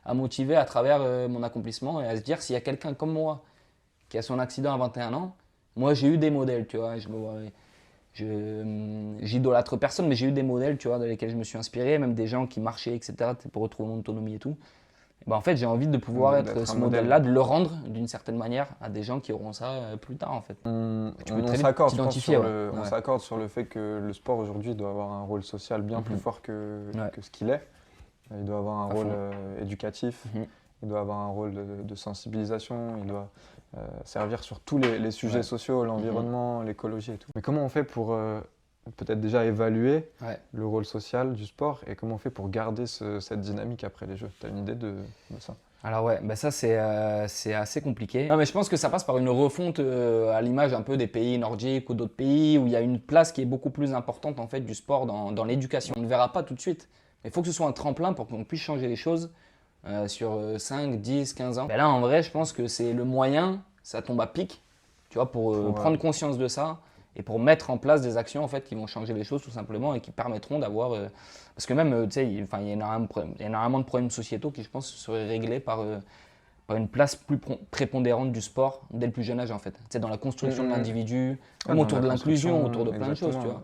à motiver à travers mon accomplissement et à se dire s'il y a quelqu'un comme moi qui a son accident à 21 ans, moi j'ai eu des modèles, tu vois. J'idolâtre personne, mais j'ai eu des modèles, tu vois, dans lesquels je me suis inspiré, même des gens qui marchaient, etc., pour retrouver mon autonomie et tout. Et ben, en fait, j'ai envie de pouvoir être D'être un ce modèle. modèle-là, de le rendre d'une certaine manière à des gens qui auront ça plus tard, en fait. Tu peux très vite S'accorde, je pense, t'identifier, ouais. on Ouais. s'accorde sur le fait que le sport aujourd'hui doit avoir un rôle social bien plus Mhm. fort Ouais. que ce qu'il est. Il doit avoir un À rôle fond. éducatif, Mhm. il doit avoir un rôle de sensibilisation, il doit servir sur tous les sujets Ouais. sociaux, Mhm. l'environnement, l'écologie et tout. Mais comment on fait pour peut-être déjà évaluer Ouais. le rôle social du sport et comment on fait pour garder cette dynamique après les Jeux? Tu as une idée de ça? Alors ouais, bah ça c'est assez compliqué. Non mais je pense que ça passe par une refonte à l'image un peu des pays nordiques ou d'autres pays où il y a une place qui est beaucoup plus importante en fait du sport dans l'éducation. On ne verra pas tout de suite, mais il faut que ce soit un tremplin pour qu'on puisse changer les choses sur 5, 10, 15 ans. Ben là en vrai je pense que c'est le moyen, ça tombe à pic, tu vois, pour Pour, prendre conscience de ça et pour mettre en place des actions en fait qui vont changer les choses tout simplement et qui permettront d'avoir parce que même tu sais il y a énormément de problèmes sociétaux qui je pense seraient réglés par une place plus prépondérante du sport dès le plus jeune âge en fait. Tu sais, dans la construction de l'individu, ah, même dans autour la de l'inclusion, construction, autour de plein de choses, tu exactement. vois.